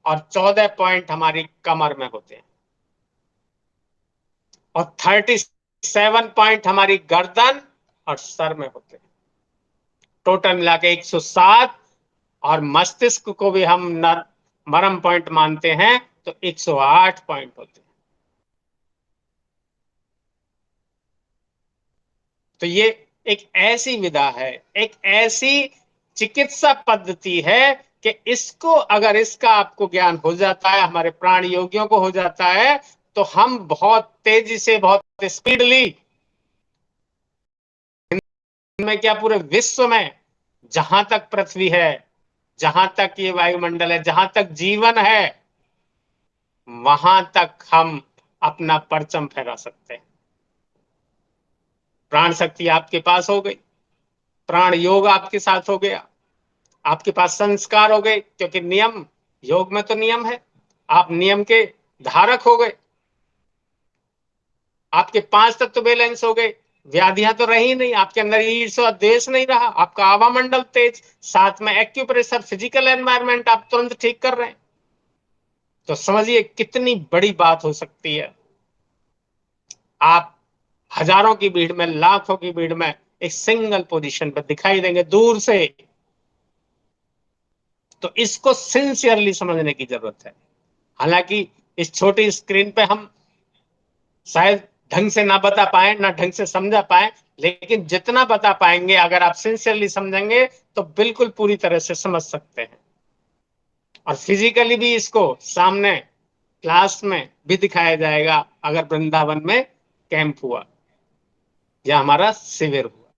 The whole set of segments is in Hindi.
और 14 पॉइंट हमारी कमर में होते हैं और 37 पॉइंट हमारी गर्दन और सर में होते हैं। टोटल मिला के 107। और मस्तिष्क को भी हम मरम पॉइंट मानते हैं तो 108 पॉइंट होते हैं। तो ये एक ऐसी विधा है, एक ऐसी चिकित्सा पद्धति है कि इसको अगर इसका आपको ज्ञान हो जाता है, हमारे प्राण योगियों को हो जाता है, तो हम बहुत तेजी से, बहुत स्पीडली में क्या पूरे विश्व में, जहां तक पृथ्वी है, जहां तक ये वायुमंडल है, जहां तक जीवन है, वहां तक हम अपना परचम फहरा सकते हैं। प्राण शक्ति आपके पास हो गई, प्राण योग आपके साथ हो गया, आपके पास संस्कार हो गए, क्योंकि नियम, योग में तो नियम है, आप नियम के धारक हो गए, आपके 5 तत्व बैलेंस हो गए, व्याधियां तो रही नहीं, आपके अंदर ईर्ष्या द्वेष नहीं रहा, आपका आवामंडल तेज, साथ में एक्यूप्रेशर, फिजिकल एनवायरनमेंट आप तुरंत ठीक कर रहे हैं। तो समझिए कितनी बड़ी बात हो सकती है। आप हजारों की भीड़ में, लाखों की भीड़ में एक सिंगल पोजीशन पर दिखाई देंगे दूर से। तो इसको सिंसियरली समझने की जरूरत है। हालांकि इस छोटी स्क्रीन पे हम शायद ढंग से ना बता पाए, ना ढंग से समझा पाए, लेकिन जितना बता पाएंगे, अगर आप सिंसियरली समझेंगे तो बिल्कुल पूरी तरह से समझ सकते हैं। और फिजिकली भी इसको सामने क्लास में भी दिखाया जाएगा, अगर वृंदावन में कैंप हुआ या हमारा शिविर हुआ,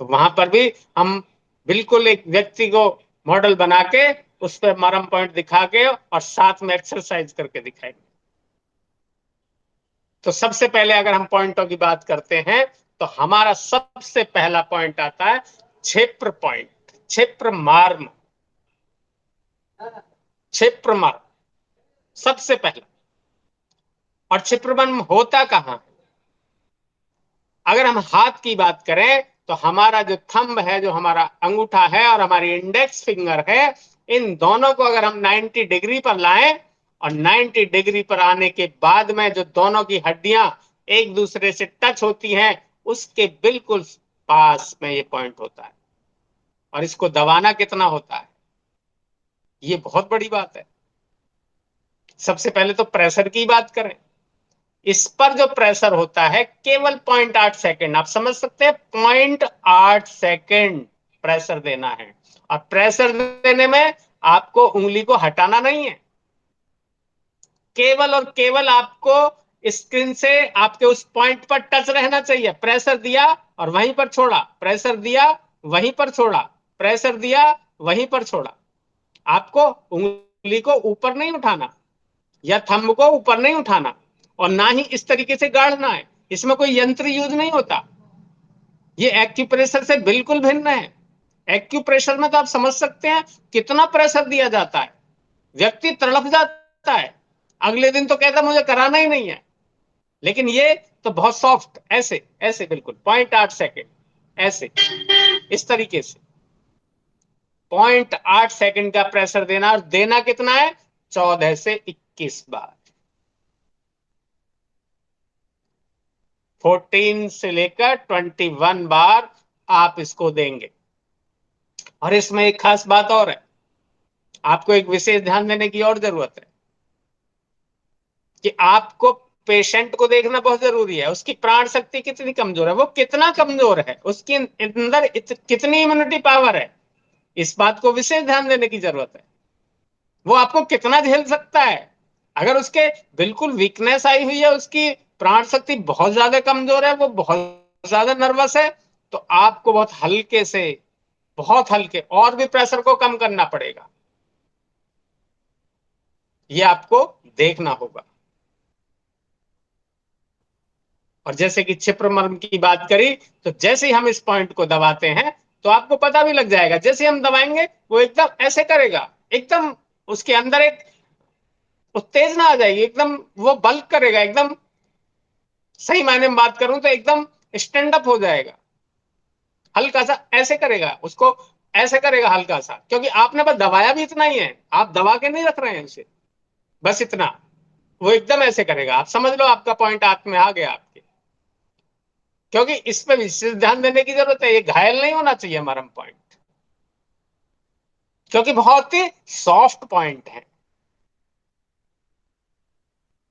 तो वहां पर भी हम बिल्कुल एक व्यक्ति को मॉडल बना के उस पर मरम पॉइंट दिखा के और साथ में एक्सरसाइज करके दिखाएंगे। तो सबसे पहले अगर हम पॉइंटों की बात करते हैं, तो हमारा सबसे पहला पॉइंट आता है क्षेत्र पॉइंट, क्षेत्र मार्म, क्षेत्र मार्म सबसे पहला। और क्षेत्र मार्म होता कहां है? अगर हम हाथ की बात करें तो हमारा जो थंब है, जो हमारा अंगूठा है और हमारी इंडेक्स फिंगर है, इन दोनों को अगर हम 90 डिग्री पर लाएं और 90 डिग्री पर आने के बाद में जो दोनों की हड्डियां एक दूसरे से टच होती हैं, उसके बिल्कुल पास में ये पॉइंट होता है। और इसको दबाना कितना होता है, ये बहुत बड़ी बात है। सबसे पहले तो प्रेशर की बात करें, इस पर जो प्रेशर होता है केवल 0.8 सेकेंड, आप समझ सकते हैं, 0.8 सेकेंड प्रेशर देना है। और प्रेशर देने में आपको उंगली को हटाना नहीं है, केवल और केवल आपको स्क्रीन से आपके उस पॉइंट पर टच रहना चाहिए। प्रेशर दिया और वहीं पर छोड़ा, प्रेशर दिया, वहीं पर छोड़ा, प्रेशर दिया, वहीं पर छोड़ा। आपको उंगली को ऊपर नहीं उठाना या थंब को ऊपर नहीं उठाना, और ना ही इस तरीके से गाड़ना है। इसमें कोई यंत्र यूज नहीं होता, ये एक्यूप्रेशर से बिल्कुल भिन्न है। एक्यूप्रेशर में तो आप समझ सकते हैं कितना प्रेशर दिया जाता है, व्यक्ति तड़प जाता है, अगले दिन तो कहता मुझे कराना ही नहीं है। लेकिन ये तो बहुत सॉफ्ट, ऐसे ऐसे बिल्कुल 0.8 सेकेंड, ऐसे इस तरीके से 0.8 सेकेंड का प्रेशर देना, और देना कितना है, 14 से 21 बार, 14 से लेकर 21 बार आप इसको देंगे। और इसमें एक खास बात और है, आपको एक विशेष ध्यान देने की और जरूरत है कि आपको पेशेंट को देखना बहुत जरूरी है। उसकी प्राण शक्ति कितनी कमजोर है, वो कितना कमजोर है, उसके अंदर कितनी इम्यूनिटी पावर है, इस बात को विशेष ध्यान देने की जरूरत है। वो आपको कितना झेल सकता है। अगर उसके बिल्कुल वीकनेस आई हुई है, उसकी प्राण शक्ति बहुत ज्यादा कमजोर है, वो बहुत ज्यादा नर्वस है, तो आपको बहुत हल्के से, बहुत हल्के और भी प्रेशर को कम करना पड़ेगा। ये आपको देखना होगा। और जैसे कि क्षिप्रमर्म की बात करी, तो जैसे ही हम इस पॉइंट को दबाते हैं तो आपको पता भी लग जाएगा, जैसे हम दबाएंगे वो एकदम ऐसे करेगा, एकदम उसके अंदर एक उत्तेजना आ जाएगी, एकदम वो बल्क करेगा, एकदम सही मायने में बात करूं तो एकदम स्टैंड अप हो जाएगा, हल्का सा ऐसे करेगा, उसको ऐसे करेगा हल्का सा, क्योंकि आपने बस दबाया भी इतना ही है, आप दबा के नहीं रख रहे हैं उसे, बस इतना। वो एकदम ऐसे करेगा, आप समझ लो आपका पॉइंट हाथ में आ गया आपके। क्योंकि इस पे विशेष ध्यान देने की जरूरत है, ये घायल नहीं होना चाहिए मरम पॉइंट, क्योंकि बहुत ही सॉफ्ट पॉइंट है।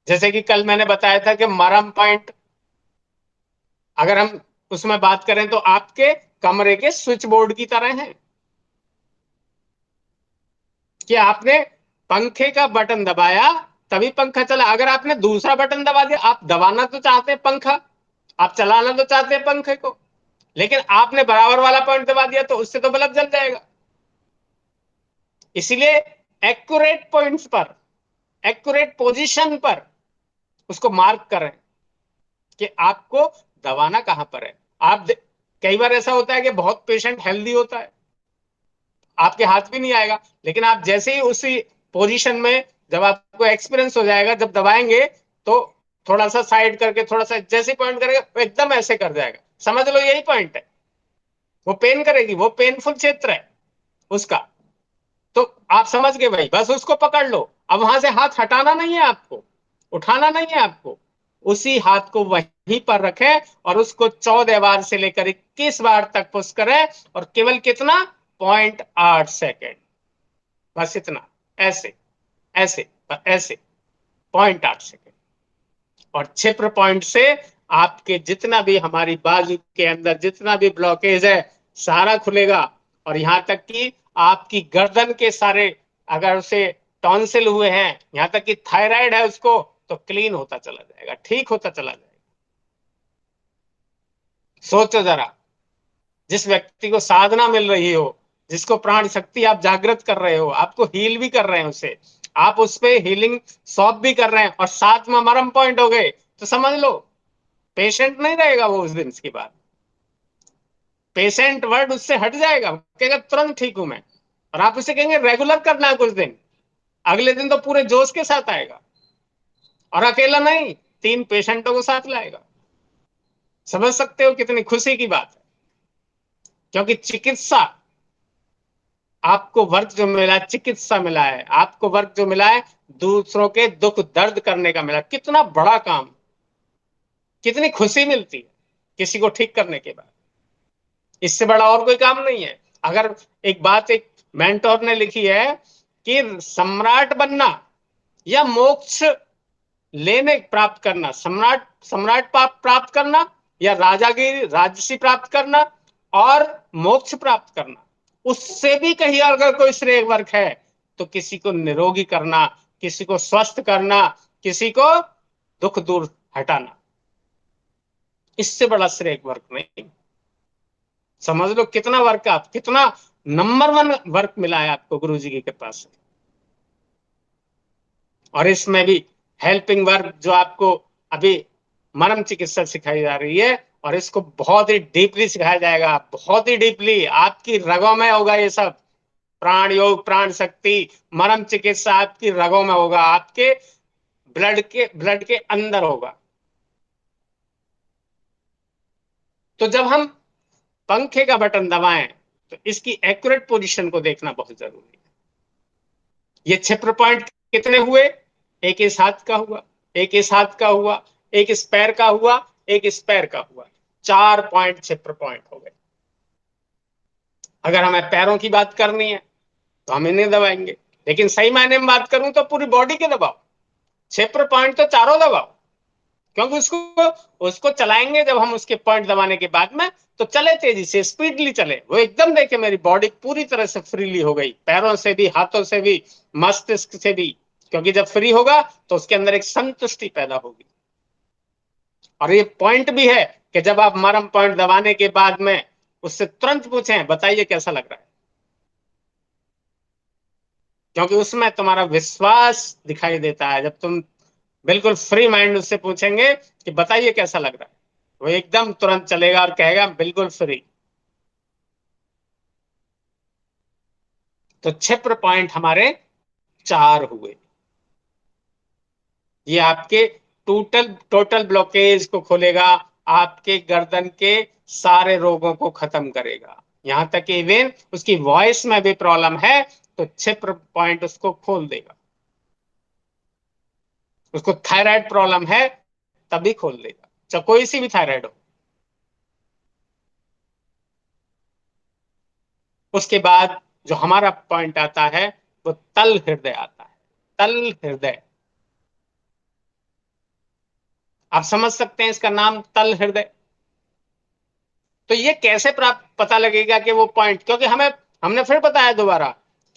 जैसे कि कल मैंने बताया था कि मरम पॉइंट, अगर हम उसमें बात करें तो आपके कमरे के स्विच बोर्ड की तरह है, कि आपने पंखे का बटन दबाया तभी पंखा चला। अगर आपने दूसरा बटन दबा दिया, आप दबाना तो चाहते हैं पंखा, आप चलाना तो चाहते हैं पंखे को, लेकिन आपने बराबर वाला पॉइंट दबा दिया तो उससे तो बल्ब जल जाएगा। इसीलिए एक्यूरेट पॉइंट्स पर, एक्यूरेट पोजीशन पर उसको मार्क करें कि आपको दबाना कहां पर है। कई बार ऐसा होता है कि बहुत पेशेंट हेल्दी होता है, आपके हाथ भी नहीं आएगा, लेकिन आप जैसे ही उसी पोजीशन में, जब आपको एक्सपीरियंस हो जाएगा, जब दबाएंगे तो थोड़ा सा साइड करके, थोड़ा सा जैसे पॉइंट करेगा वो एकदम ऐसे कर जाएगा, समझ लो यही पॉइंट है। वो पेन करेगी, वो पेनफुल क्षेत्र है उसका, तो आप समझ गए भाई, बस उसको पकड़ लो। अब वहां से हाथ हटाना नहीं है आपको, उठाना नहीं है आपको, उसी हाथ को वहीं पर रखें और उसको 14 बार से लेकर 21 बार तक पुश करें, और केवल कितना, 0.8 सेकेंड, बस इतना, ऐसे ऐसे ऐसे, 0.8 सेकेंड। और छिद्र पॉइंट से आपके जितना भी, हमारी बाजू के अंदर जितना भी ब्लॉकेज है सारा खुलेगा, और यहां तक कि आपकी गर्दन के सारे, अगर उसे टॉन्सिल हुए हैं, यहां तक कि थायराइड है उसको, तो क्लीन होता चला जाएगा, ठीक होता चला जाएगा। सोचो जरा, जिस व्यक्ति को साधना मिल रही हो, जिसको प्राण शक्ति आप जागृत कर रहे हो, आपको हील भी कर रहे हैं उसे, आप उस पे हीलिंग सॉप भी कर रहे हैं, और साथ में मरम पॉइंट हो गए, तो समझ लो पेशेंट नहीं रहेगा वो उस दिन के बाद, पेशेंट वर्ड उससे हट जाएगा, कहेगा तुरंत ठीक हूं मैं। और आप उसे कहेंगे रेगुलर करना है कुछ दिन, अगले दिन तो पूरे जोश के साथ आएगा, और अकेला नहीं, 3 पेशेंटों को साथ लाएगा। समझ सकते हो कितनी खुशी की बात है, क्योंकि चिकित्सा, आपको वर्क जो मिला है, चिकित्सा मिला है आपको, वर्क जो मिला है दूसरों के दुख दर्द करने का मिला, कितना बड़ा काम, कितनी खुशी मिलती है किसी को ठीक करने के बाद, इससे बड़ा और कोई काम नहीं है। अगर एक बात, एक मेंटोर ने लिखी है कि सम्राट बनना या मोक्ष लेने प्राप्त करना, सम्राट सम्राट प्राप्त करना, या राजागिरी राजसी प्राप्त करना, और मोक्ष प्राप्त करना, उससे भी कहीं अगर कोई श्रेय वर्ग है तो किसी को निरोगी करना, किसी को स्वस्थ करना, किसी को दुख दूर हटाना, इससे बड़ा श्रेय वर्ग नहीं। समझ लो कितना वर्क, आप कितना नंबर 1 वर्क मिला है आपको गुरु जी की कृपा से। और इसमें भी हेल्पिंग वर्क जो आपको अभी मरम चिकित्सा सिखाई जा रही है, और इसको बहुत ही डीपली सिखाया जाएगा, बहुत ही डीपली आपकी रगों में होगा ये सब, प्राण योग, प्राण शक्ति, मरम चिकित्सा आपकी रगों में होगा, आपके ब्लड के अंदर होगा। तो जब हम पंखे का बटन दबाएं तो इसकी एक्यूरेट पोजीशन को देखना बहुत जरूरी है। ये छिद्र पॉइंट कितने हुए, एक इस हाथ का हुआ, एक इस हाथ का हुआ, एक इस पैर का हुआ, एक इस पैर का हुआ, 4 पॉइंट छिद्र पॉइंट हो गए। अगर हमें पैरों की बात करनी है तो हम इन्हें दबाएंगे, लेकिन सही मायने में बात करूं तो पूरी बॉडी के दबाओ, छिद्र पॉइंट तो चारों दबाओ, क्योंकि उसको उसको चलाएंगे जब हम उसके पॉइंट दबाने के बाद में, तो चले तेजी से, स्पीडली चले, वो एकदम देखे मेरी बॉडी पूरी तरह से फ्रीली हो गई, पैरों से भी, हाथों से भी, मस्तिष्क से भी, क्योंकि जब फ्री होगा तो उसके अंदर एक संतुष्टि पैदा होगी। और ये पॉइंट भी है कि जब आप मरम पॉइंट दबाने के बाद में उससे तुरंत पूछें बताइए कैसा लग रहा है, क्योंकि उसमें तुम्हारा विश्वास दिखाई देता है। जब तुम बिल्कुल फ्री माइंड उससे पूछेंगे कि बताइए कैसा लग रहा है, वो एकदम तुरंत चलेगा और कहेगा बिल्कुल फ्री। तो छिद्र पॉइंट हमारे 4 हुए, ये आपके टोटल टोटल ब्लॉकेज को खोलेगा, आपके गर्दन के सारे रोगों को खत्म करेगा। यहां तक कि इवन उसकी वॉइस में भी प्रॉब्लम है तो छिप्र पॉइंट उसको खोल देगा। उसको थायराइड प्रॉब्लम है तभी खोल देगा, चाहे कोई सी भी थायराइड हो। उसके बाद जो हमारा पॉइंट आता है वो तल हृदय आता है। तल हृदय, आप समझ सकते हैं इसका नाम तल हृदय। तो ये कैसे प्राप्त पता लगेगा कि वो पॉइंट, क्योंकि हमें, हमने फिर बताया दोबारा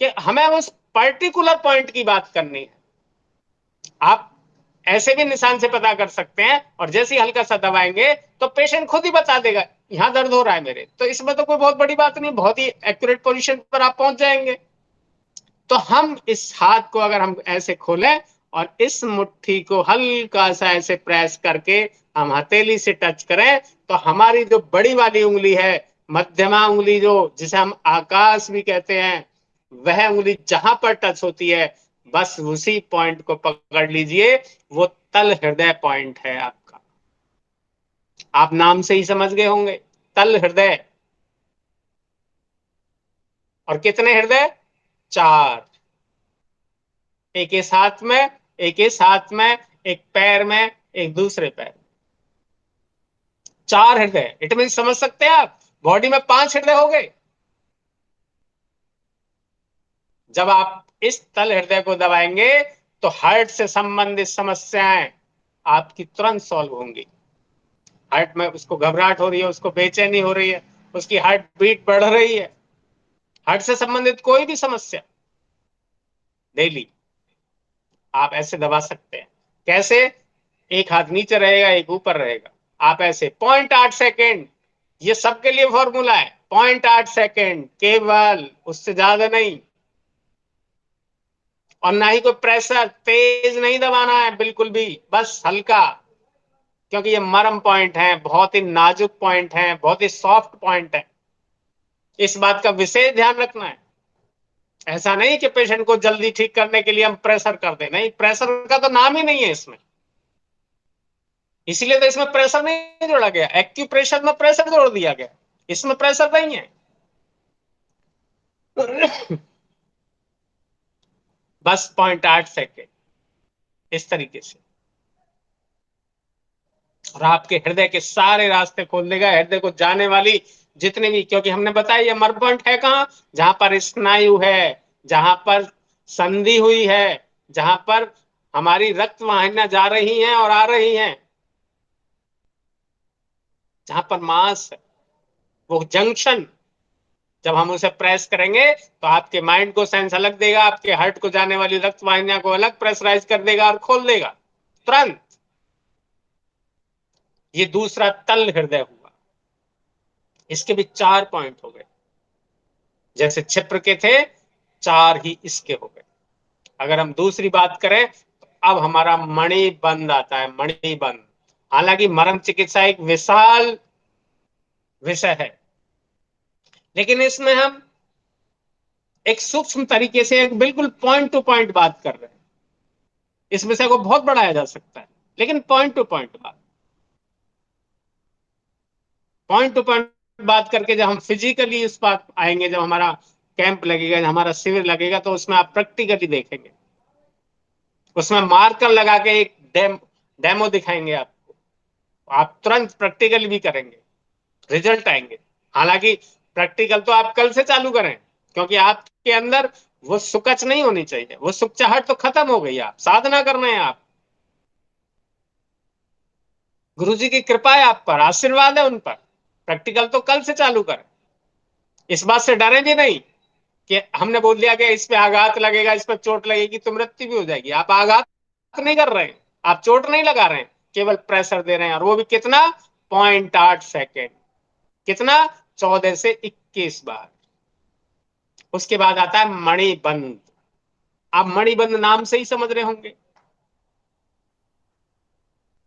कि हमें उस पर्टिकुलर पॉइंट की बात करनी है। आप ऐसे भी निशान से पता कर सकते हैं और जैसे ही हल्का सा दबाएंगे तो पेशेंट खुद ही बता देगा यहां दर्द हो रहा है मेरे, तो इसमें तो कोई बहुत बड़ी बात नहीं, बहुत ही एक्यूरेट पोजीशन पर आप पहुंच जाएंगे। तो हम इस हाथ को अगर हम ऐसे खोलें और इस मुट्ठी को हल्का सा ऐसे प्रेस करके हम हथेली से टच करें तो हमारी जो बड़ी वाली उंगली है, मध्यमा उंगली जो जिसे हम आकाश भी कहते हैं, वह उंगली जहां पर टच होती है बस उसी पॉइंट को पकड़ लीजिए। वो तल हृदय पॉइंट है आपका। आप नाम से ही समझ गए होंगे, तल हृदय। और कितने हृदय? चार। एक इस हाथ में, एक इस हाथ में, एक पैर में, एक दूसरे पैर। चार हृदय, इट मीन समझ सकते हैं आप, बॉडी में पांच हृदय हो गए। जब आप इस तल हृदय को दबाएंगे तो हार्ट से संबंधित समस्याएं आपकी तुरंत सॉल्व होंगी। हार्ट में उसको घबराहट हो रही है, उसको बेचैनी हो रही है, उसकी हार्ट बीट बढ़ रही है, हार्ट से संबंधित कोई भी समस्या, डेली आप ऐसे दबा सकते हैं। कैसे? एक हाथ नीचे रहेगा, एक ऊपर रहेगा। आप ऐसे 0.8 सेकेंड, ये सबके लिए फॉर्मूला है, 0.8 सेकेंड केवल, उससे ज्यादा नहीं। और ना ही कोई प्रेशर, तेज नहीं दबाना है बिल्कुल भी, बस हल्का। क्योंकि ये मरम पॉइंट है, बहुत ही नाजुक पॉइंट है, बहुत ही सॉफ्ट पॉइंट है। इस बात का विशेष ध्यान रखना है। ऐसा नहीं कि पेशेंट को जल्दी ठीक करने के लिए हम प्रेशर कर दें, नहीं, प्रेशर का तो नाम ही नहीं है इसमें। इसीलिए तो इसमें प्रेशर नहीं जोड़ा गया, एक्यूप्रेशर में प्रेशर जोड़ दिया गया, इसमें प्रेशर नहीं है। बस 0.8 सेकेंड इस तरीके से, और आपके हृदय के सारे रास्ते खोल देगा, हृदय को जाने वाली जितने भी, क्योंकि हमने बताया ये मर्म पॉइंट है कहाँ, जहां पर स्नायु है, जहां पर संधि हुई है, जहां पर हमारी रक्त वाहिनियां जा रही हैं और आ रही हैं, जहां पर मांस है, वो जंक्शन। जब हम उसे प्रेस करेंगे तो आपके माइंड को सेंस अलग देगा, आपके हार्ट को जाने वाली रक्त वाहिनियां को अलग प्रेशराइज कर देगा और खोल देगा तुरंत। ये दूसरा तल हृदय हुआ। इसके भी चार पॉइंट हो गए, जैसे क्षिप्र के थे, चार ही इसके हो गए। अगर हम दूसरी बात करें तो अब हमारा मणिबंध आता है, मणिबंध। हालांकि मर्म चिकित्सा एक विशाल विषय है, लेकिन इसमें हम एक सूक्ष्म तरीके से, एक बिल्कुल पॉइंट टू पॉइंट बात कर रहे हैं। इस विषय को बहुत बढ़ाया जा सकता है, लेकिन पॉइंट टू पॉइंट बात, पॉइंट टू पॉइंट बात करके जब हम फिजिकली इस बात आएंगे, जब हमारा कैंप लगेगा, जब हमारा शिविर लगेगा, तो उसमें आप प्रैक्टिकली देखेंगे। उसमें मार्कर लगा के एक डेमो दिखाएंगे आपको, आप तुरंत प्रैक्टिकली भी करेंगे, रिजल्ट आएंगे। हालांकि प्रैक्टिकल तो आप कल से चालू करें, क्योंकि आपके अंदर वो सुकच नहीं होनी चाहिए, वो सुकचाहट तो खत्म हो गई, आप साधना कर रहे हैं आप, गुरु जी की कृपा है आप पर, आशीर्वाद है उन पर। प्रैक्टिकल तो कल से चालू करें। इस बात से डरे भी नहीं कि हमने बोल दिया कि इस पे आघात लगेगा, इस पे चोट लगेगी तो मृत्यु भी हो जाएगी। आप आघात नहीं कर रहे हैं, आप चोट नहीं लगा रहे हैं, केवल प्रेशर दे रहे हैं, और वो भी कितना? 0.8 सेकेंड। कितना? 14 से 21 बार। उसके बाद आता है मणिबंध। आप मणिबंध नाम से ही समझ रहे होंगे,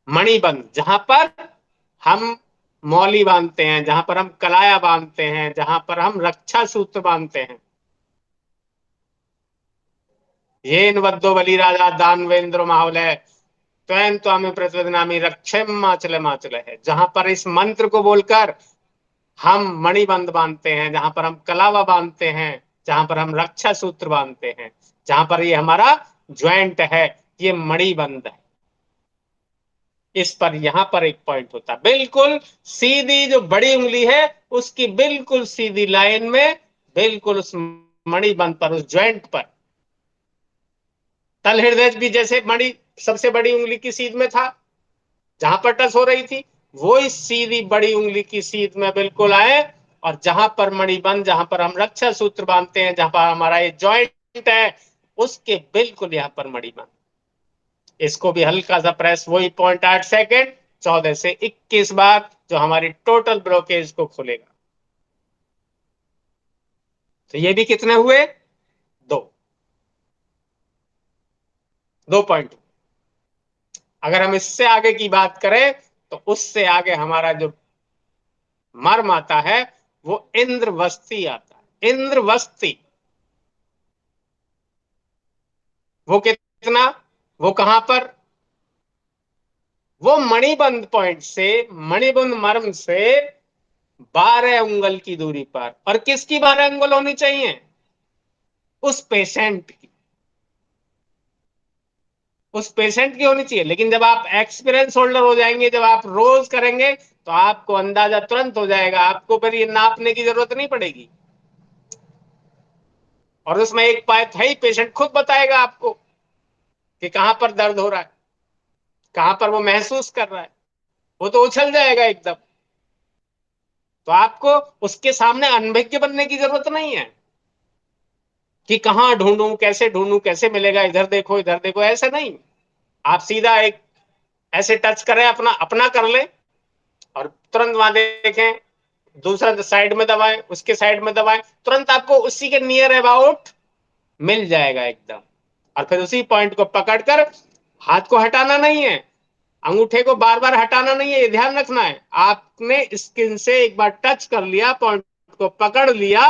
मणिबंध जहां पर हम मौली बांधते हैं, जहां पर हम कलाया बांधते हैं, जहां पर हम रक्षा सूत्र बांधते हैं। येन वद्दो बलि राजा दानवेंद्र माहुलय त्वं त्वामि प्रतिपदनामि रक्षेम माचल माचल है, जहां पर इस मंत्र को बोलकर हम मणिबंध बांधते हैं, जहां पर हम कलावा बांधते हैं, जहां पर हम रक्षा सूत्र बांधते हैं, जहां पर ये हमारा ज्वाइंट है, ये मणिबंध है। इस पर यहां पर एक पॉइंट होता है, बिल्कुल सीधी जो बड़ी उंगली है उसकी बिल्कुल सीधी लाइन में, बिल्कुल उस मणिबंध पर, उस ज्वाइंट पर। तल हृदय भी जैसे मणि सबसे बड़ी उंगली की सीध में था, जहां पर टच हो रही थी, वो इस सीधी बड़ी उंगली की सीध में बिल्कुल आए, और जहां पर मणिबंध, जहां पर हम रक्षा सूत्र बांधते हैं, जहां पर हमारा ये जॉइंट है, उसके बिल्कुल यहां पर मणिबंध। इसको भी हल्का सा प्रेस, वही 0.8 सेकेंड, 14 से 21 बार, जो हमारी टोटल ब्लॉकेज को खोलेगा। तो ये भी कितने हुए? दो, 2 पॉइंट। अगर हम इससे आगे की बात करें, तो उससे आगे हमारा जो मर्म आता है, वो इंद्रवस्ती आता है। इंद्रवस्ती, वो कितना, वो कहां पर? वो मणिबंध पॉइंट से, मणिबंध मर्म से 12 उंगल की दूरी पर। और किसकी 12 उंगल होनी चाहिए? उस पेशेंट की, उस पेशेंट की होनी चाहिए। लेकिन जब आप एक्सपीरियंस होल्डर हो जाएंगे, जब आप रोज करेंगे, तो आपको अंदाजा तुरंत हो जाएगा, आपको फिर ये नापने की जरूरत नहीं पड़ेगी। और उसमें एक बात है, पेशेंट खुद बताएगा आपको कि कहां पर दर्द हो रहा है, कहां पर वो महसूस कर रहा है। वो तो उछल जाएगा एकदम। तो आपको उसके सामने अनभिज्ञ बनने की जरूरत नहीं है कि कहां ढूंढूं, कैसे ढूंढूं, कैसे मिलेगा, इधर देखो, ऐसा नहीं। आप सीधा एक ऐसे टच करें, अपना अपना कर ले, और तुरंत वहां देखें, दूसरा साइड में दबाएं, उसके साइड में दबाएं, तुरंत आपको उसी के नियर अबाउट मिल जाएगा एकदम। और फिर उसी पॉइंट को पकड़कर, हाथ को हटाना नहीं है, अंगूठे को बार बार हटाना नहीं है, ये ध्यान रखना है। आपने स्किन से एक बार टच कर लिया, पॉइंट को पकड़ लिया,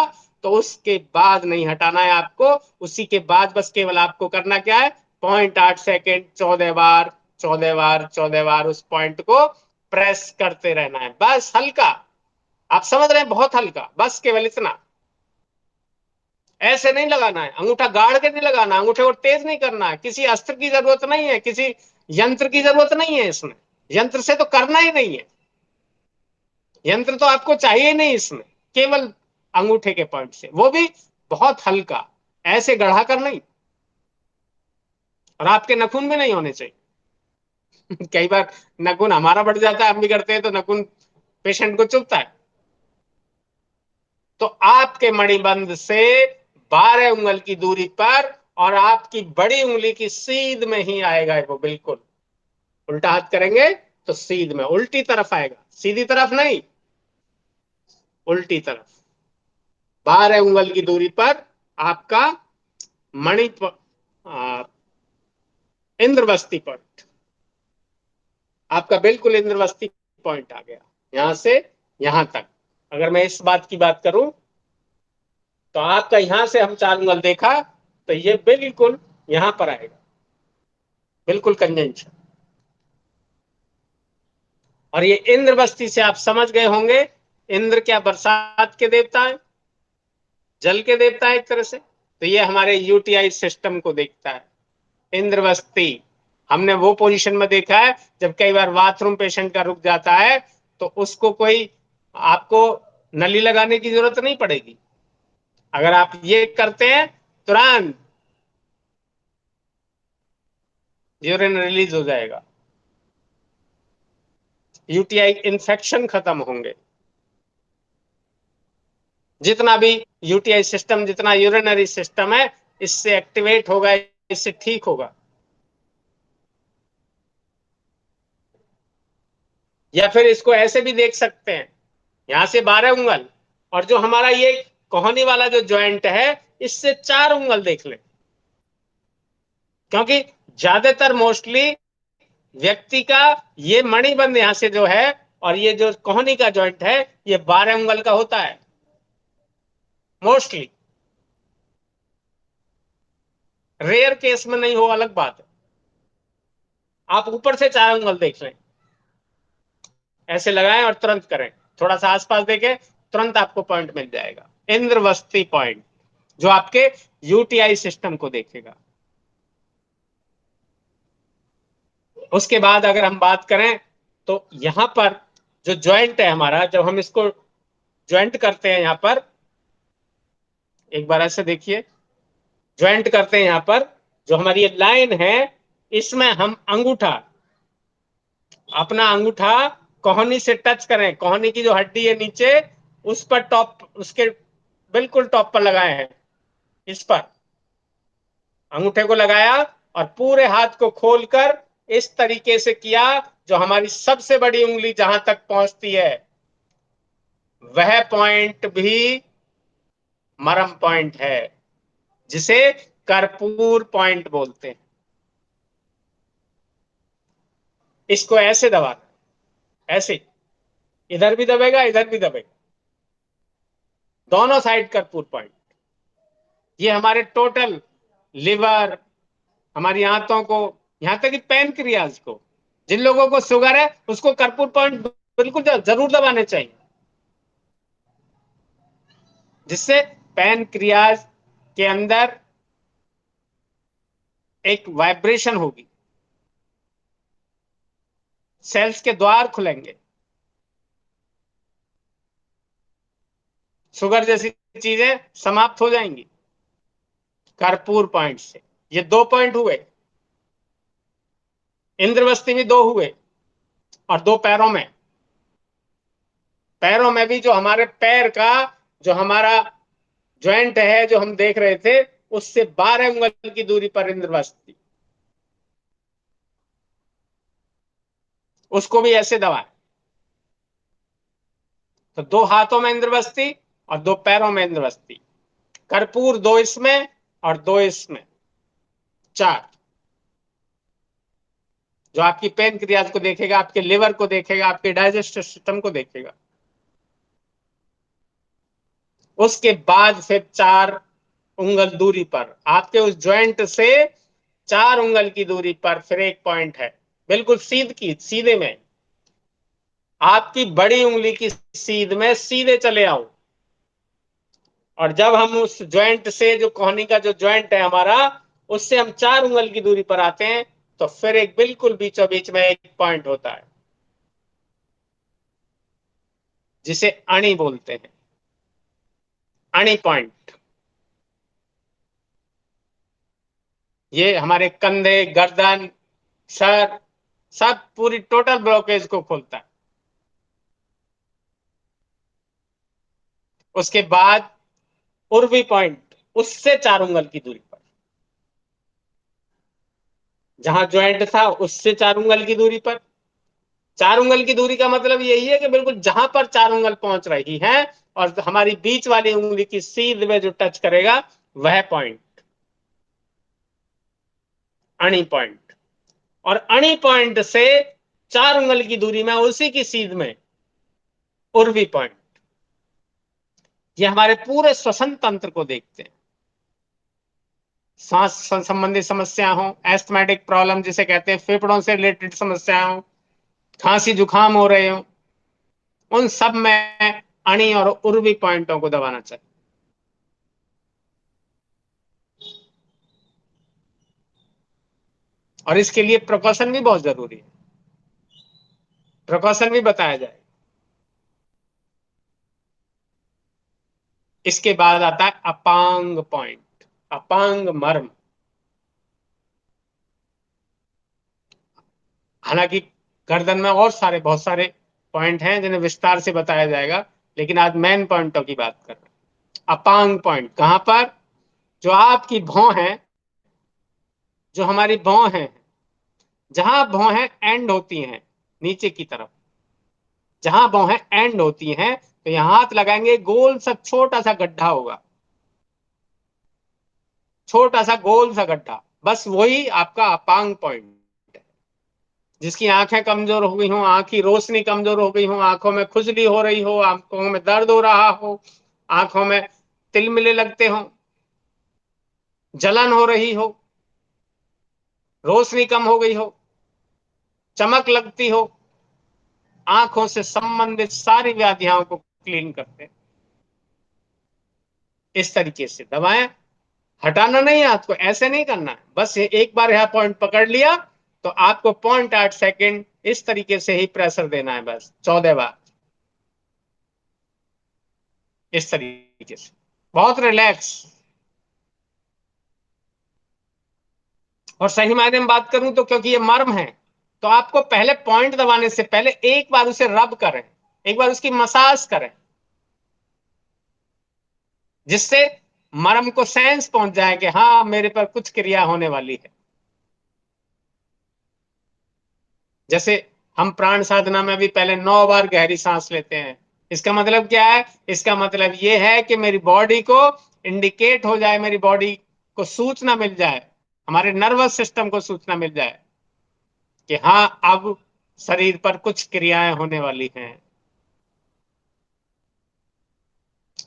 तो उसके बाद नहीं हटाना है आपको। उसी के बाद बस केवल आपको करना क्या है, 0.8 सेकेंड, 14 बार, 14 बार, 14 बार उस पॉइंट को प्रेस करते रहना है, बस हल्का। आप समझ रहे हैं, बहुत हल्का, बस केवल इतना। ऐसे नहीं लगाना है, अंगूठा गाड़ के नहीं लगाना, अंगूठे को तेज नहीं करना है, किसी अस्त्र की जरूरत नहीं है, किसी यंत्र की जरूरत नहीं है इसमें। यंत्र से तो करना ही नहीं है, यंत्र तो आपको चाहिए नहीं इसमें। केवल अंगूठे के पॉइंट से, वो भी बहुत हल्का, ऐसे गढ़ा कर नहीं। और आपके नखून भी नहीं होने चाहिए। कई बार नखून हमारा बढ़ जाता है, हम भी करते हैं, तो नखून पेशेंट को चुभता है। तो आपके मणिबंध से 12 उंगल की दूरी पर, और आपकी बड़ी उंगली की सीध में ही आएगा वो, बिल्कुल। उल्टा हाथ करेंगे तो सीध में, उल्टी तरफ आएगा, सीधी तरफ नहीं, उल्टी तरफ। 12 उंगल की दूरी पर आपका मणि इंद्रवस्ती पॉइंट, आपका बिल्कुल इंद्रवस्ती पॉइंट आ गया, यहां से यहां तक। अगर मैं इस बात की बात करूं, तो आपका यहां से हम 4 उंगल देखा, तो ये बिल्कुल यहां पर आएगा, बिल्कुल कंजंक्शन। और ये इंद्रवस्ती से आप समझ गए होंगे, इंद्र क्या बरसात के देवता है, जल के देवता है एक तरह से। तो ये हमारे यूटीआई सिस्टम को देखता है, इंद्रवस्ती। हमने वो पोजीशन में देखा है, जब कई बार बाथरूम पेशेंट का रुक जाता है, तो उसको कोई, आपको नली लगाने की जरूरत नहीं पड़ेगी। अगर आप ये करते हैं, तुरंत यूरिन रिलीज हो जाएगा, यूटीआई इन्फेक्शन खत्म होंगे। जितना भी यूटीआई सिस्टम, जितना यूरिनरी सिस्टम है, इससे एक्टिवेट होगा, इससे ठीक होगा। या फिर इसको ऐसे भी देख सकते हैं, यहां से 12 उंगल, और जो हमारा ये कोहनी वाला जो ज्वाइंट है, इससे 4 उंगल देख लें। क्योंकि ज्यादातर मोस्टली व्यक्ति का ये मणिबंध यहां से जो है, और ये जो कोहनी का ज्वाइंट है, ये 12 उंगल का होता है मोस्टली। रेयर केस में नहीं हो, अलग बात है। आप ऊपर से 4 उंगल देख लें, ऐसे लगाएं और तुरंत करें, थोड़ा सा आसपास देखें, तुरंत आपको पॉइंट मिल जाएगा, इंद्रवस्ती पॉइंट, जो आपके यूटीआई सिस्टम को देखेगा। उसके बाद अगर हम बात करें तो यहां पर जो ज्वाइंट है हमारा, जब हम इसको ज्वाइंट करते हैं, यहां पर एक बार ऐसे देखिए, ज्वाइंट करते हैं यहां पर, जो हमारी ये लाइन है, इसमें हम अंगूठा, अपना अंगूठा कोहनी से टच करें, कोहनी की जो हड्डी है नीचे, उस पर टॉप, उसके बिल्कुल टॉप पर लगाए हैं, इस पर अंगूठे को लगाया और पूरे हाथ को खोलकर इस तरीके से किया, जो हमारी सबसे बड़ी उंगली जहां तक पहुंचती है, वह पॉइंट भी मरम पॉइंट है, जिसे कर्पूर पॉइंट बोलते हैं। इसको ऐसे दबाना, ऐसे, इधर भी दबेगा, इधर भी दबेगा, दोनों साइड कर्पूर पॉइंट। ये हमारे टोटल लिवर, हमारी आंतों को, यहां तक कि पैनक्रियाज को, जिन लोगों को शुगर है उसको कर्पूर पॉइंट बिल्कुल जरूर दबाने चाहिए, जिससे पैनक्रियाज के अंदर एक वाइब्रेशन होगी, सेल्स के द्वार खुलेंगे, शुगर जैसी चीजें समाप्त हो जाएंगी कर्पूर पॉइंट से। ये 2 पॉइंट हुए, इंद्रवस्ती में 2 हुए, और 2 पैरों में, पैरों में भी जो हमारे पैर का, जो हमारा ज्वाइंट है जो हम देख रहे थे, उससे 12 उंगल की दूरी पर इंद्रवस्ती, उसको भी ऐसे दबाए। तो 2 हाथों में इंद्रवस्ती और 2 पैरों में इंद्रवस्ती, कर्पूर 2 इसमें और 2 इसमें, 4, जो आपकी पेनक्रियाज को देखेगा, आपके लिवर को देखेगा, आपके डाइजेस्टिव सिस्टम को देखेगा। उसके बाद फिर 4 उंगल दूरी पर, आपके उस ज्वाइंट से 4 उंगल की दूरी पर फिर एक पॉइंट है, बिल्कुल सीधे में, आपकी बड़ी उंगली की सीध में सीधे चले आओ, और जब हम उस ज्वाइंट से, जो कोहनी का जो ज्वाइंट है हमारा, उससे हम 4 उंगल की दूरी पर आते हैं, तो फिर एक बिल्कुल बीचों बीच में एक पॉइंट होता है, जिसे अणी बोलते हैं, अणी पॉइंट। ये हमारे कंधे, गर्दन, सर, सब पूरी टोटल ब्लॉकेज को खोलता है। उसके बाद उर्वी पॉइंट, उससे 4 उंगल की दूरी पर, जहां ज्वाइंट था उससे 4 उंगल की दूरी पर, 4 उंगल की दूरी का मतलब यही है कि बिल्कुल जहां पर 4 उंगल पहुंच रही है, और हमारी बीच वाली उंगली की सीध में जो टच करेगा, वह पॉइंट अणी पॉइंट। और अणी पॉइंट से 4 उंगल की दूरी में, उसी की सीध में, उर्वी पॉइंट। ये हमारे पूरे श्वसन तंत्र को देखते हैं, सांस संबंधी समस्या हो, एस्थमेटिक प्रॉब्लम जिसे कहते हैं, फेफड़ों से रिलेटेड समस्या हो, खांसी जुकाम हो रहे हो, उन सब में अणी और उर्वी पॉइंटों को दबाना चाहिए। और इसके लिए प्रिकॉशन भी बहुत जरूरी है, प्रिकॉशन भी बताया जाए। इसके बाद आता है अपांग पॉइंट, अपांग मर्म। हालांकि गर्दन में और सारे, बहुत सारे पॉइंट हैं जिन्हें विस्तार से बताया जाएगा, लेकिन आज मेन पॉइंटों की बात कर रहे हैं। अपांग पॉइंट कहां पर, जो आपकी भौं है, जो हमारी भौं है, जहां भौं है एंड होती हैं नीचे की तरफ, जहां भौं है एंड होती हैं, तो यहां हाथ लगाएंगे, गोल सा छोटा सा गड्ढा होगा, छोटा सा गोल सा गड्ढा, बस वही आपका अपांग पॉइंट है। जिसकी आंखें कमजोर हो गई हो, आंख की रोशनी कमजोर हो गई हो, आंखों में खुजली हो रही हो, आंखों में दर्द हो रहा हो, आंखों में तिलमिले लगते हो, जलन हो रही हो, रोशनी कम हो गई हो, चमक लगती हो, आंखों से संबंधित सारी व्याधियों को क्लीन करते हैं। इस तरीके से दबाएं, हटाना नहीं है हाथ को, ऐसे नहीं करना है, बस ये एक बार यह पॉइंट पकड़ लिया तो आपको 0.8 सेकेंड इस तरीके से ही प्रेशर देना है, बस 14 बार इस तरीके से, बहुत रिलैक्स। और सही मायने में बात करूं तो क्योंकि ये मर्म है, तो आपको पहले पॉइंट दबाने से पहले एक बार उसे रब करें, एक बार उसकी मसाज करें, जिससे मर्म को सेंस पहुंच जाए कि हाँ मेरे पर कुछ क्रिया होने वाली है। जैसे हम प्राण साधना में भी पहले 9 बार गहरी सांस लेते हैं, इसका मतलब क्या है? इसका मतलब ये है कि मेरी बॉडी को इंडिकेट हो जाए, मेरी बॉडी को सूचना मिल जाए, हमारे नर्वस सिस्टम को सूचना मिल जाए कि हाँ अब शरीर पर कुछ क्रियाएं होने वाली हैं।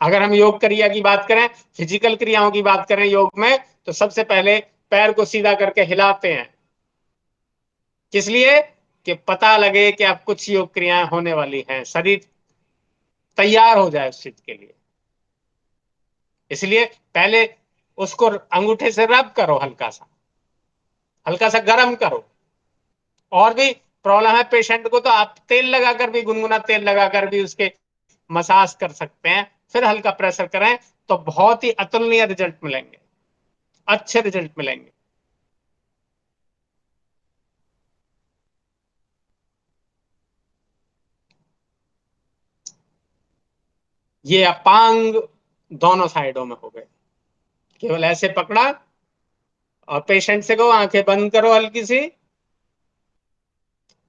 अगर हम योग क्रिया की बात करें, फिजिकल क्रियाओं की बात करें योग में, तो सबसे पहले पैर को सीधा करके हिलाते हैं, किस लिए? कि पता लगे कि अब कुछ योग क्रियाएं होने वाली हैं, शरीर तैयार हो जाए उस चीज के लिए। इसलिए पहले उसको अंगूठे से रब करो, हल्का सा गर्म करो। और भी प्रॉब्लम है पेशेंट को, तो आप तेल लगाकर भी, गुनगुना तेल लगाकर भी उसके मसाज कर सकते हैं, फिर हल्का प्रेशर करें, तो बहुत ही अतुलनीय रिजल्ट मिलेंगे, अच्छे रिजल्ट मिलेंगे। ये अपांग दोनों साइडों में हो गए, केवल ऐसे पकड़ा और पेशेंट से कहो आंखें बंद करो हल्की सी,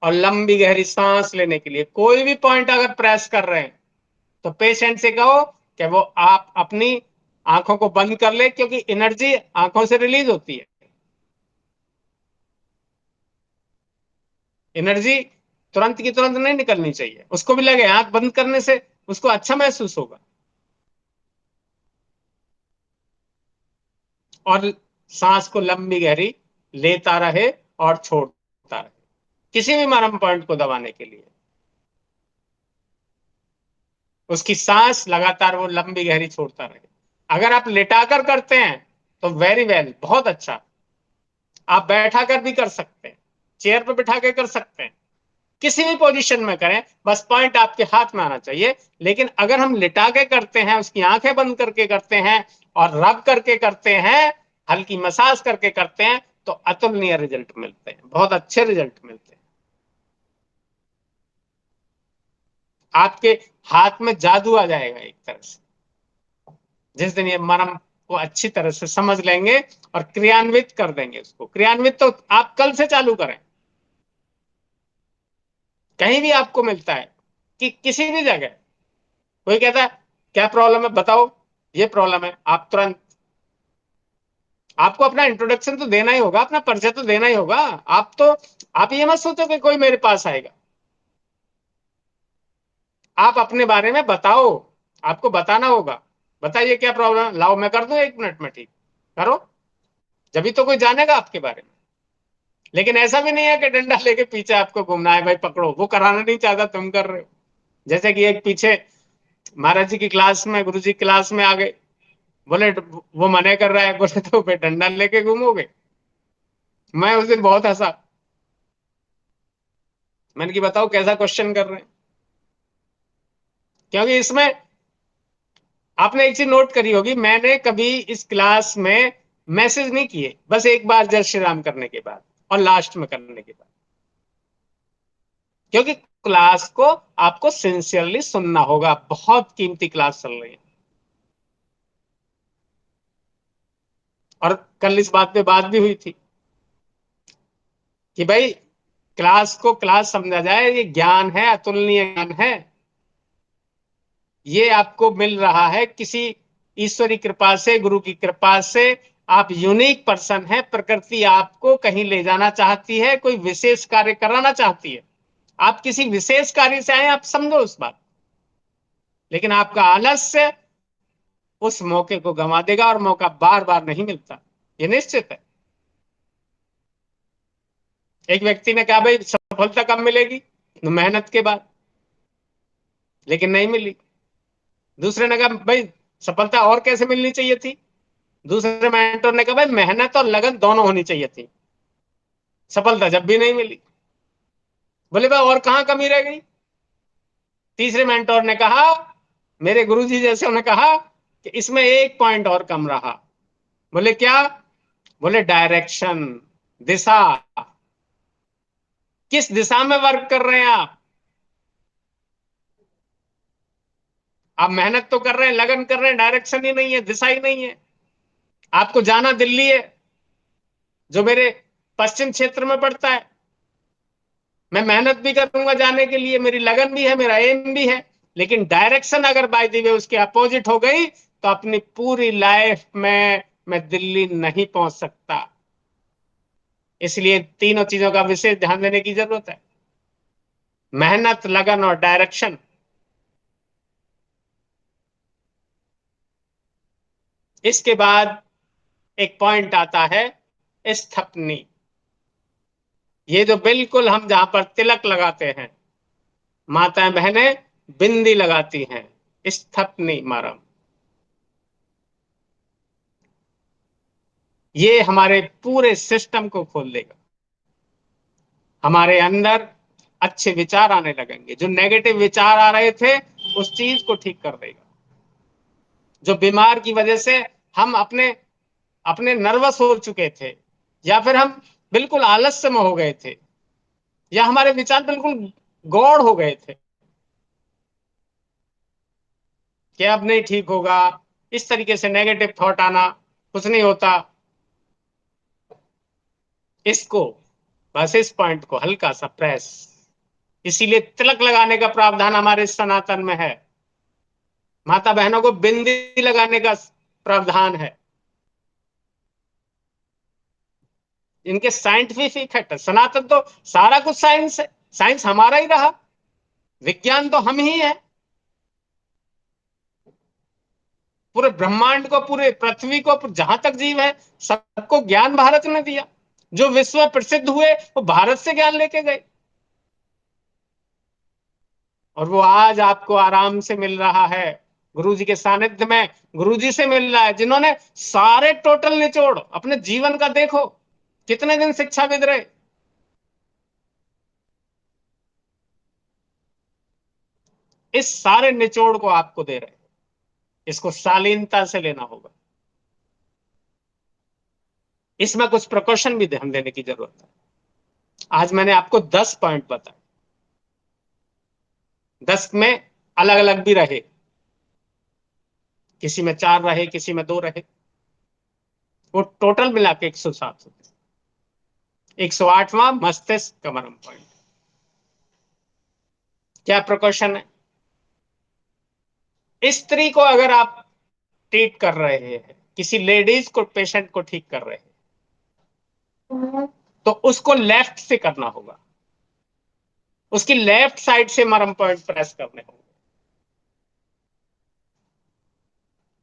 और लंबी गहरी सांस लेने के लिए कोई भी पॉइंट अगर प्रेस कर रहे हैं तो पेशेंट से कहो कि वो आप अपनी आंखों को बंद कर ले, क्योंकि एनर्जी आंखों से रिलीज होती है। एनर्जी तुरंत की तुरंत नहीं निकलनी चाहिए, उसको भी लगे आंख बंद करने से उसको अच्छा महसूस होगा। और सांस को लंबी गहरी लेता रहे और छोड़ता रहे, किसी भी मरम पॉइंट को दबाने के लिए उसकी सांस लगातार वो लंबी गहरी छोड़ता रहे। अगर आप लेटाकर करते हैं तो वेरी वेल, बहुत अच्छा। आप बैठा कर भी कर सकते हैं, चेयर पर बिठा के कर सकते हैं, किसी भी पोजीशन में करें, बस पॉइंट आपके हाथ में आना चाहिए। लेकिन अगर हम लिटा के करते हैं, उसकी आंखें बंद करके करते हैं और रब करके करते हैं, हल्की मसाज करके करते हैं, तो अतुलनीय रिजल्ट मिलते हैं, बहुत अच्छे रिजल्ट मिलते हैं। आपके हाथ में जादू आ जाएगा एक तरह से, जिस दिन ये मरम को अच्छी तरह से समझ लेंगे और क्रियान्वित कर देंगे। उसको क्रियान्वित तो आप कल से चालू करें, कहीं भी आपको मिलता है कि किसी भी जगह कोई कहता है क्या प्रॉब्लम है बताओ, ये प्रॉब्लम है, आप तुरंत, आपको अपना इंट्रोडक्शन तो देना ही होगा, अपना परिचय तो देना ही होगा। आप ये मत सोचो कि कोई मेरे पास आएगा, आप अपने बारे में बताओ, आपको बताना होगा। बताइए क्या प्रॉब्लम, लाओ मैं कर दूं 1 मिनट में ठीक, करो, जब तो कोई जानेगा आपके बारे में। लेकिन ऐसा भी नहीं है कि डंडा लेके पीछे आपको घूमना है, भाई पकड़ो, वो कराना नहीं चाहता, तुम कर रहे हो। जैसे कि एक पीछे महाराज जी की क्लास में, गुरु जी की क्लास में आ गए, बोले वो मने कर रहा है, बोले तो फिर डंडा लेके घूमोगे। मैं उस दिन बहुत हंसा, मैंने कि बताओ कैसा क्वेश्चन कर रहे हैं। क्योंकि इसमें आपने एक चीज नोट करी होगी, मैंने कभी इस क्लास में मैसेज नहीं किए, बस एक बार जय श्री राम करने के बाद और लास्ट में करने के बाद, क्योंकि क्लास को आपको सिंसियरली सुनना होगा, बहुत कीमती क्लास चल रही है। और कल इस बात पे बात भी हुई थी कि भाई क्लास को क्लास समझा जाए, ये ज्ञान है, अतुलनीय ज्ञान है, ये आपको मिल रहा है किसी ईश्वरी कृपा से, गुरु की कृपा से। आप यूनिक पर्सन है, प्रकृति आपको कहीं ले जाना चाहती है, कोई विशेष कार्य कराना चाहती है, आप किसी विशेष कार्य से आए, आप समझो उस बात। लेकिन आपका आलस्य उस मौके को गंवा देगा, और मौका बार बार नहीं मिलता, ये निश्चित है। एक व्यक्ति ने कहा भाई सफलता कब मिलेगी? तो मेहनत के बाद, लेकिन नहीं मिली। दूसरे ने कहा भाई सफलता और कैसे मिलनी चाहिए थी? दूसरे मेंटोर ने कहा भाई मेहनत और लगन दोनों होनी चाहिए थी, सफलता जब भी नहीं मिली। बोले भाई और कहां कमी रह गई? तीसरे मेंटोर ने कहा, मेरे गुरुजी जैसे, उन्होंने कहा कि इसमें एक पॉइंट और कम रहा। बोले क्या? बोले डायरेक्शन, दिशा। किस दिशा में वर्क कर रहे हैं आप मेहनत तो कर रहे हैं, लगन कर रहे हैं, डायरेक्शन ही नहीं है, दिशा ही नहीं है। आपको जाना दिल्ली है, जो मेरे पश्चिम क्षेत्र में पड़ता है। मैं मेहनत भी करूंगा जाने के लिए, मेरी लगन भी है, मेरा एम भी है, लेकिन डायरेक्शन अगर बाय द वे उसके अपोजिट हो गई तो अपनी पूरी लाइफ में मैं दिल्ली नहीं पहुंच सकता। इसलिए तीनों चीजों का विशेष ध्यान देने की जरूरत है, मेहनत, लगन और डायरेक्शन। इसके बाद एक पॉइंट आता है स्थपनी। ये जो बिल्कुल हम जहां पर तिलक लगाते हैं, माताएं बहनें बिंदी लगाती हैं, स्थपनी मरम। ये हमारे पूरे सिस्टम को खोल देगा। हमारे अंदर अच्छे विचार आने लगेंगे, जो नेगेटिव विचार आ रहे थे उस चीज को ठीक कर देगा। जो बीमार की वजह से हम अपने अपने नर्वस हो चुके थे, या फिर हम बिल्कुल आलस्य में हो गए थे, या हमारे विचार बिल्कुल गौड़ हो गए थे कि अब नहीं ठीक होगा, इस तरीके से नेगेटिव थॉट आना, कुछ नहीं होता, इसको, बस इस पॉइंट को हल्का सा प्रेस। इसीलिए तिलक लगाने का प्रावधान हमारे सनातन में है, माता बहनों को बिंदी लगाने का प्रावधान है। इनके साइंटिफिक इफेक्ट है। सनातन तो सारा कुछ साइंस है, साइंस हमारा ही रहा, विज्ञान तो हम ही है। पूरे ब्रह्मांड को, पूरे पृथ्वी को, जहां तक जीव है, सबको ज्ञान भारत ने दिया। जो विश्व में प्रसिद्ध हुए वो भारत से ज्ञान लेके गए, और वो आज आपको आराम से मिल रहा है गुरु जी के सानिध्य में। गुरु जी से मिल रहा है जिन्होंने सारे टोटल निचोड़ अपने जीवन का, देखो कितने दिन शिक्षाविद रहे, इस सारे निचोड़ को आपको दे रहे हैं। इसको शालीनता से लेना होगा। इसमें कुछ प्रिकॉशन भी ध्यान देने की जरूरत है। आज मैंने आपको 10 पॉइंट बताए, 10 में अलग अलग भी रहे, किसी में 4 रहे, किसी में 2 रहे, वो टोटल मिला के 107 होते। 108वां मस्तिष्क कमरम पॉइंट। क्या प्रिकॉशन है? स्त्री को अगर आप ट्रीट कर रहे हैं, किसी लेडीज को, पेशेंट को ठीक कर रहे हैं, तो उसको लेफ्ट से करना होगा, उसकी लेफ्ट साइड से मरम पॉइंट प्रेस करने होंगे।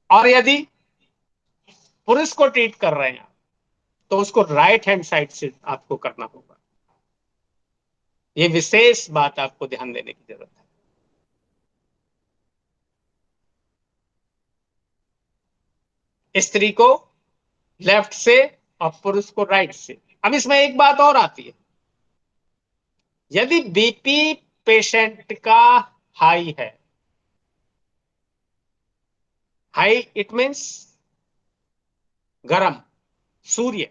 और यदि पुरुष को ट्रीट कर रहे हैं तो उसको राइट हैंड साइड से आपको करना होगा। ये विशेष बात आपको ध्यान देने की जरूरत है, स्त्री को लेफ्ट से और पुरुष को राइट से। अब इसमें एक बात और आती है, यदि बीपी पेशेंट का हाई है, हाई इट मीन्स गरम, सूर्य,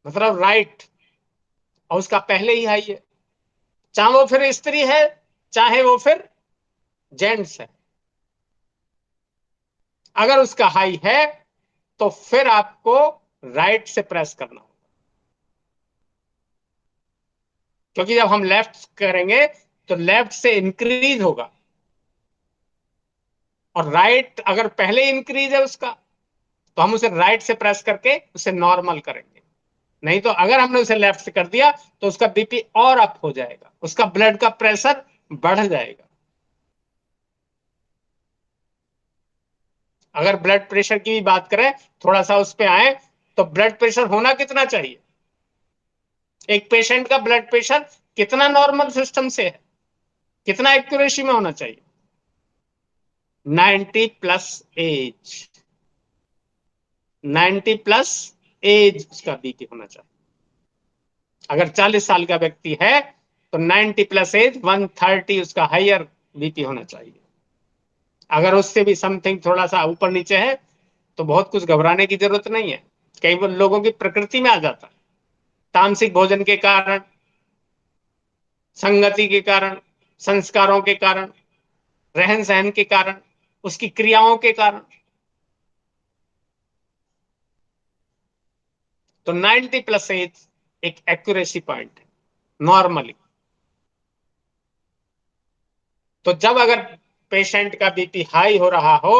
मतलब राइट, और उसका पहले ही हाई है, चाहे वो फिर स्त्री है, चाहे वो फिर जेंट्स है, अगर उसका हाई है तो फिर आपको राइट से प्रेस करना होगा। क्योंकि जब हम लेफ्ट करेंगे तो लेफ्ट से इंक्रीज होगा, और राइट अगर पहले इंक्रीज है उसका, तो हम उसे राइट से प्रेस करके उसे नॉर्मल करेंगे। नहीं तो अगर हमने उसे लेफ्ट से कर दिया तो उसका बीपी और अप हो जाएगा, उसका ब्लड का प्रेशर बढ़ जाएगा। अगर ब्लड प्रेशर की भी बात करें, थोड़ा सा उस पर आए, तो ब्लड प्रेशर होना कितना चाहिए? एक पेशेंट का ब्लड प्रेशर कितना नॉर्मल सिस्टम से है, कितना एक्यूरेसी में होना चाहिए? 90 प्लस एज, 90 प्लस एज उसका बीपी होना चाहिए। अगर 40 साल का व्यक्ति है तो 90 प्लस एज 130 उसका हायर बीपी होना चाहिए। अगर उससे भी समथिंग थोड़ा सा ऊपर नीचे है तो बहुत कुछ घबराने की जरूरत नहीं है। कई लोगों की प्रकृति में आ जाता है, तामसिक भोजन के कारण, संगति के कारण, संस्कारों के कारण, रहन सहन के कारण, उसकी क्रियाओं के कारण। तो 90 प्लस एज एक एक्यूरेसी पॉइंट है नॉर्मली। तो जब अगर पेशेंट का बीपी हाई हो रहा हो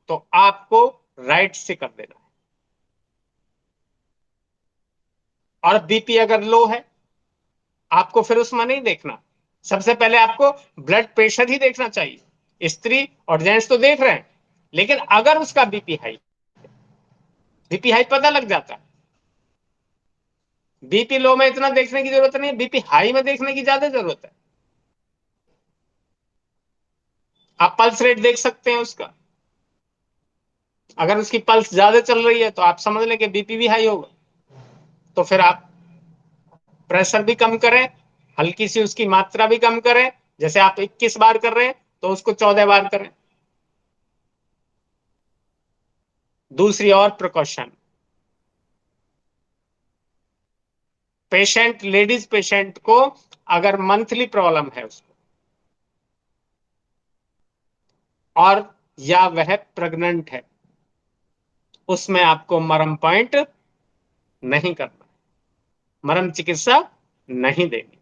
तो आपको राइट से कर देना है। और बीपी अगर लो है, आपको फिर उसमें नहीं देखना। सबसे पहले आपको ब्लड प्रेशर ही देखना चाहिए। स्त्री और जेंट्स तो देख रहे हैं, लेकिन अगर उसका बीपी हाई, बीपी हाई पता लग जाता है। बीपी लो में इतना देखने की जरूरत नहीं है, बीपी हाई में देखने की ज्यादा जरूरत है। आप पल्स रेट देख सकते हैं उसका। अगर उसकी पल्स ज्यादा चल रही है तो आप समझ लें कि बीपी भी हाई होगा। तो फिर आप प्रेशर भी कम करें, हल्की सी उसकी मात्रा भी कम करें। जैसे आप 21 बार कर रहे हैं तो उसको 14 बार करें। दूसरी और प्रिकॉशन, पेशेंट, लेडीज पेशेंट को अगर मंथली प्रॉब्लम है उसको, और या वह प्रेग्नेंट है, उसमें आपको मरम पॉइंट नहीं करना, मरम चिकित्सा नहीं देनी।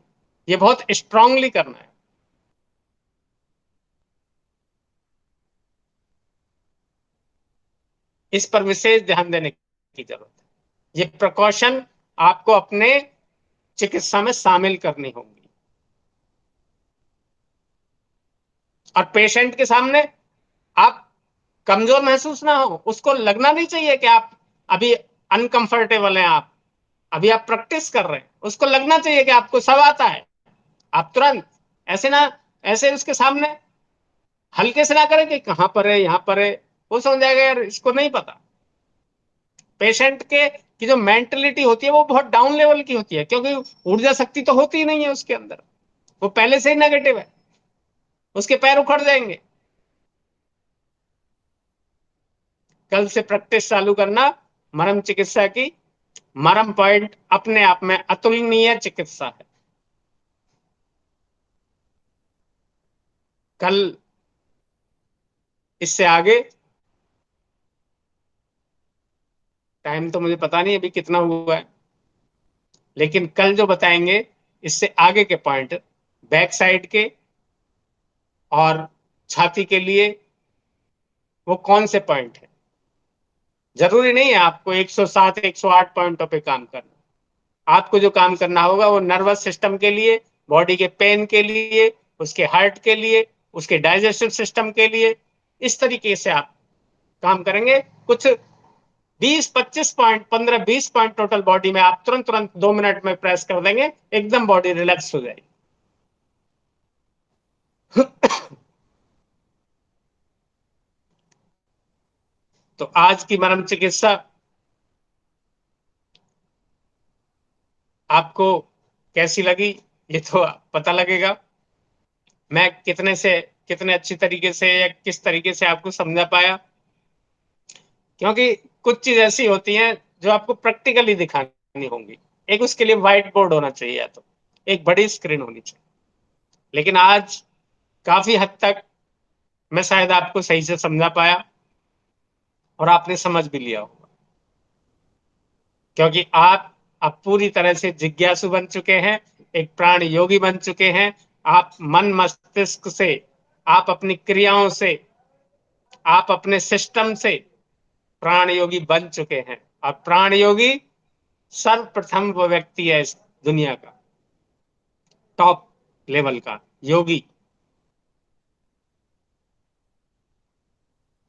ये बहुत स्ट्रांगली करना है। इस पर विशेष ध्यान देने की जरूरत है। ये प्रिकॉशन आपको अपने चिकित्सा में शामिल करनी होंगी। और पेशेंट के सामने आप कमजोर महसूस ना हो, उसको लगना नहीं चाहिए कि आप अभी अनकंफर्टेबल हैं। आप अभी आप प्रैक्टिस कर रहे हैं, उसको लगना चाहिए कि आपको सब आता है। आप तुरंत ऐसे ना, ऐसे उसके सामने हल्के से ना करें कि कहां पर है, यहां पर है। वो समझ जाएगा यार इसको नहीं पता। पेशेंट के की जो मेंटेलिटी होती है वो बहुत डाउन लेवल की होती है, क्योंकि ऊर्जा शक्ति तो होती ही नहीं है उसके अंदर। वो पहले से ही नेगेटिव है, उसके पैर उखड़ जाएंगे। कल से प्रैक्टिस चालू करना मरम चिकित्सा की। मरम पॉइंट अपने आप में अतुलनीय चिकित्सा है। कल इससे आगे, टाइम तो मुझे पता नहीं अभी कितना हुआ है, लेकिन कल जो बताएंगे इससे आगे के पॉइंट, बैक साइड के और छाती के लिए, वो कौन से पॉइंट है। जरूरी नहीं है आपको 107 108 पॉइंटों पे काम करना। आपको जो काम करना होगा वो नर्वस सिस्टम के लिए, बॉडी के पेन के लिए, उसके हार्ट के लिए, उसके डाइजेस्टिव सिस्टम के लिए। इस तरीके से आप काम करेंगे। कुछ 20 25 पॉइंट, 15 20 पॉइंट टोटल बॉडी में आप तुरंत तुरंत 2 मिनट में प्रेस कर देंगे, एकदम बॉडी रिलैक्स हो जाएगी। तो आज की मरम चिकित्सा आपको कैसी लगी ये तो पता लगेगा। मैं कितने से कितने अच्छी तरीके से या किस तरीके से आपको समझा पाया। क्योंकि कुछ चीज ऐसी होती हैं जो आपको प्रैक्टिकली दिखानी होंगी। एक उसके लिए व्हाइट बोर्ड होना चाहिए, या तो एक बड़ी स्क्रीन होनी चाहिए। लेकिन आज काफी हद तक मैं शायद आपको सही से समझा पाया और आपने समझ भी लिया होगा, क्योंकि आप अब पूरी तरह से जिज्ञासु बन चुके हैं, एक प्राण योगी बन चुके हैं। आप मन मस्तिष्क से, आप अपनी क्रियाओं से, आप अपने सिस्टम से प्राण योगी बन चुके हैं। और प्राण योगी सर्वप्रथम वो व्यक्ति है इस दुनिया का, टॉप लेवल का योगी।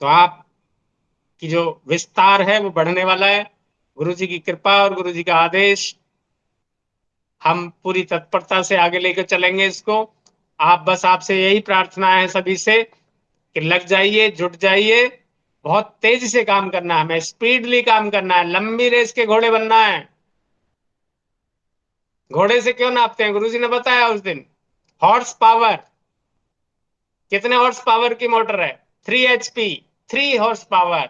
तो आप की जो विस्तार है वो बढ़ने वाला है। गुरु जी की कृपा और गुरु जी का आदेश, हम पूरी तत्परता से आगे लेकर चलेंगे इसको। आप बस, आपसे यही प्रार्थना है सभी से कि लग जाइए, जुट जाइए, बहुत तेजी से काम करना है, हमें स्पीडली काम करना है, लंबी रेस के घोड़े बनना है। घोड़े से क्यों नापते हैं? गुरुजी ने बताया उस दिन, हॉर्स पावर। कितने हॉर्स पावर की मोटर है? 3 HP, 3 हॉर्स पावर।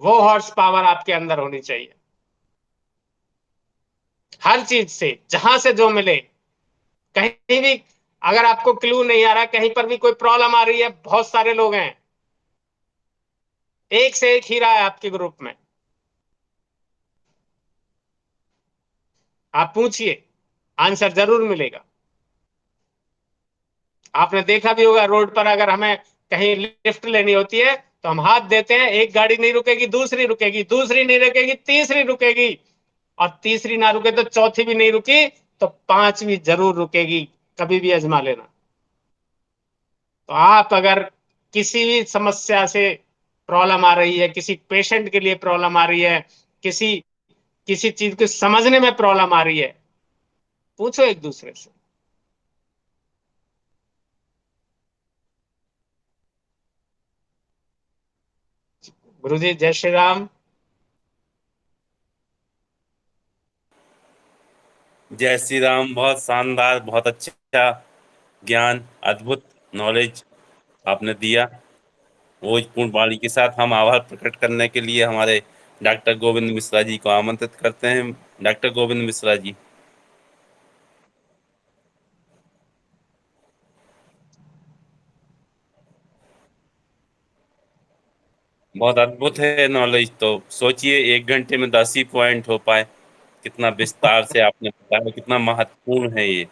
वो हॉर्स पावर आपके अंदर होनी चाहिए। हर चीज से, जहां से जो मिले, कहीं भी अगर आपको क्लू नहीं आ रहा, कहीं पर भी कोई प्रॉब्लम आ रही है, बहुत सारे लोग हैं, एक से एक हीरा है आपके ग्रुप में, आप पूछिए, आंसर जरूर मिलेगा। आपने देखा भी होगा, रोड पर अगर हमें कहीं लिफ्ट लेनी होती है तो हम हाथ देते हैं, एक गाड़ी नहीं रुकेगी, दूसरी रुकेगी, दूसरी नहीं रुकेगी, तीसरी रुकेगी, और तीसरी ना रुके तो चौथी भी नहीं रुकी तो पांचवी जरूर रुकेगी। कभी भी आजमा लेना। तो आप अगर किसी भी समस्या से प्रॉब्लम आ रही है, किसी पेशेंट के लिए प्रॉब्लम आ रही है, किसी किसी चीज को समझने में प्रॉब्लम आ रही है, पूछो एक दूसरे से। गुरु जी जय श्री राम। जय श्री राम। बहुत शानदार, बहुत अच्छा ज्ञान, अद्भुत नॉलेज आपने दिया। वो पूर्ण वाणी के साथ हम आभार प्रकट करने के लिए हमारे डॉक्टर गोविंद मिश्रा जी को आमंत्रित करते हैं। डॉक्टर गोविंद मिश्रा जी। बहुत अद्भुत है नॉलेज। तो सोचिए 1 घंटे में 10 ही पॉइंट हो पाए, कितना विस्तार से आपने बताया, कितना महत्वपूर्ण है ये।